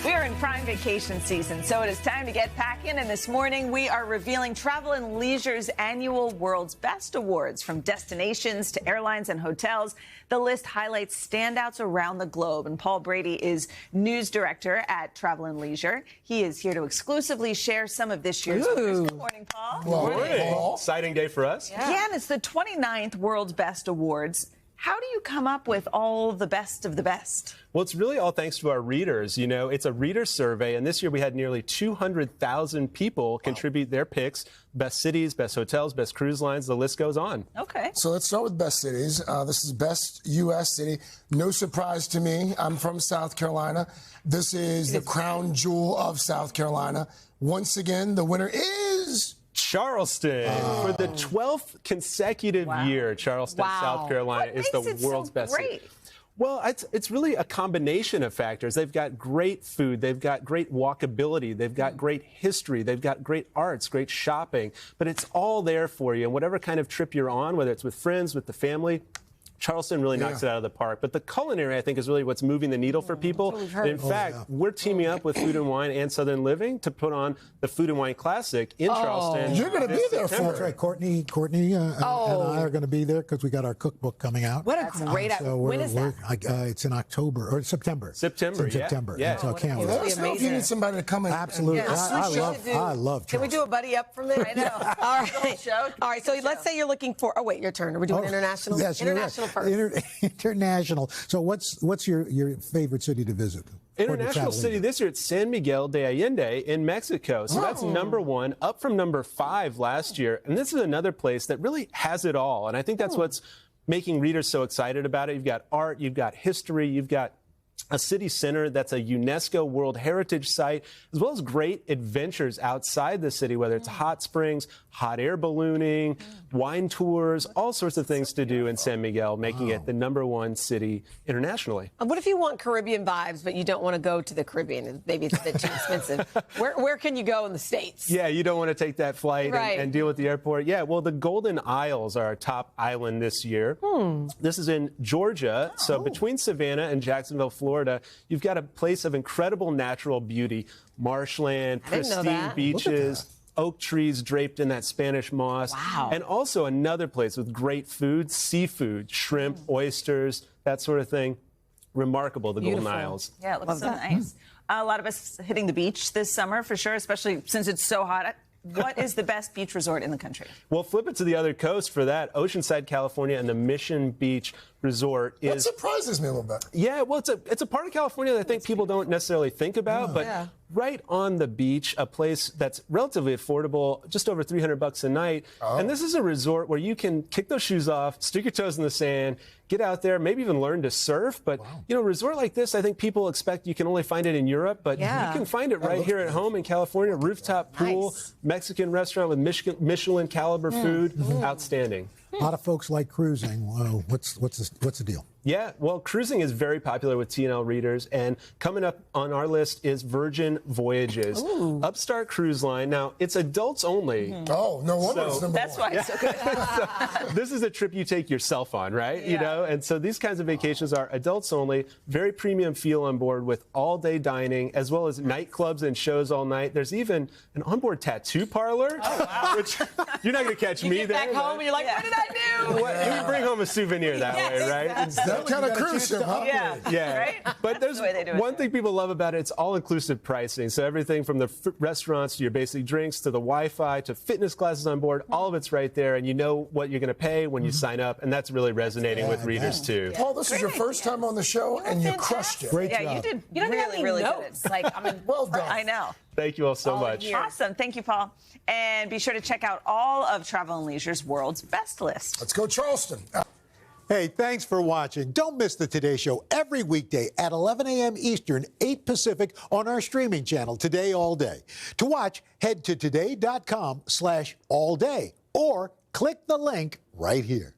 We are in prime vacation season, so it is time to get packing. And this morning, we are revealing Travel and Leisure's annual World's Best Awards. From destinations to airlines and hotels, the list highlights standouts around the globe. And Paul Brady is news director at Travel and Leisure. He is here to exclusively share some of this year's winners. Good morning, Paul. Good morning. Exciting day for us. Yeah, and it's the 29th World's Best Awards. How do you come up with all the best of the best? Well, it's really all thanks to our readers. You know, it's a reader survey, and this year we had nearly 200,000 people contribute their picks. Best cities, best hotels, best cruise lines, the list goes on. Okay. So let's start with best cities. This is best U.S. city. No surprise to me. I'm from South Carolina. This is the crown jewel of South Carolina. Once again, the winner is Charleston. For the 12th consecutive year, Charleston, South Carolina is the world's best city. Well, it's really a combination of factors. They've got great food. They've got great walkability. They've got great history. They've got great arts, great shopping. But it's all there for you. And whatever kind of trip you're on, whether it's with friends, with the family, Charleston really knocks it out of the park. But the culinary, I think, is really what's moving the needle for people. And in fact, we're teaming up with Food and Wine and Southern Living to put on the Food and Wine Classic in Charleston. You're going to be there for it. That's right. Courtney and I are going to be there because we got our cookbook coming out. What a great idea. When is that? It's in October or September. September, it's in September. Yeah. So I can't wait. Let us know if you need somebody to come in. Absolutely. I love Charleston. Can we do a buddy up from there? I know. All right. So let's say you're looking for. Oh wait, your turn. Are we doing international? Yes, international first. International. So what's your favorite city to visit? International city this year, it's San Miguel de Allende in Mexico. So that's #1, up from #5 last year. And this is another place that really has it all. And I think that's what's making readers so excited about it. You've got art, you've got history, you've got a city center that's a UNESCO World Heritage Site, as well as great adventures outside the city, whether it's hot springs, hot air ballooning, wine tours, all sorts of things to do in San Miguel, making it the #1 city internationally. What if you want Caribbean vibes, but you don't want to go to the Caribbean? Maybe it's a bit too expensive. Where can you go in the States? Yeah, you don't want to take that flight and deal with the airport. Yeah, well, the Golden Isles are our top island this year. This is in Georgia, so between Savannah and Jacksonville, Florida, you've got a place of incredible natural beauty, marshland, pristine beaches, oak trees draped in that Spanish moss, and also another place with great food, seafood, shrimp, oysters, that sort of thing. Remarkable, the Golden Isles. Yeah, it looks so nice. A lot of us hitting the beach this summer for sure, especially since it's so hot. What is the best beach resort in the country? Well, flip it to the other coast for that. Oceanside, California, and the Mission Beach Resort is... That surprises me a little bit. Yeah, well, it's a part of California that I think people don't necessarily think about, but right on the beach, a place that's relatively affordable, just over $300 a night. And this is a resort where you can kick those shoes off, stick your toes in the sand, get out there, maybe even learn to surf. But, you know, a resort like this, I think people expect you can only find it in Europe, but you can find it right here at home in California. Rooftop pool, Mexican restaurant with Michelin caliber food. Outstanding. A lot of folks like cruising. What's the deal? Yeah, well, cruising is very popular with TNL readers, and coming up on our list is Virgin Voyages, upstart cruise line. Now, it's adults only. Oh, no wonder it's #1. That's why it's so good. So, this is a trip you take yourself on, right? You know, and so these kinds of vacations are adults only, very premium feel on board with all-day dining, as well as nightclubs and shows all night. There's even an onboard tattoo parlor, which you're not going to catch me get there. back home and you're like, what did I do? You can bring home a souvenir that way, right? That kind of cruise ship, huh? Yeah. Right? But there's one thing people love about it. It's all-inclusive pricing. So everything from the restaurants to your basic drinks to the Wi-Fi to fitness classes on board, all of it's right there. And you know what you're going to pay when you sign up. And that's really resonating with readers, too. Paul, this is your first time on the show, and you crushed it. Great job. Yeah, you did You don't have any really notes. good. Like, I mean, Well done. I know. Thank you all so much. Awesome. Thank you, Paul. And be sure to check out all of Travel and Leisure's World's Best list. Let's go, Charleston. Hey, thanks for watching. Don't miss the Today Show every weekday at 11 a.m. Eastern, 8 Pacific on our streaming channel, Today All Day. To watch, head to today.com/allday or click the link right here.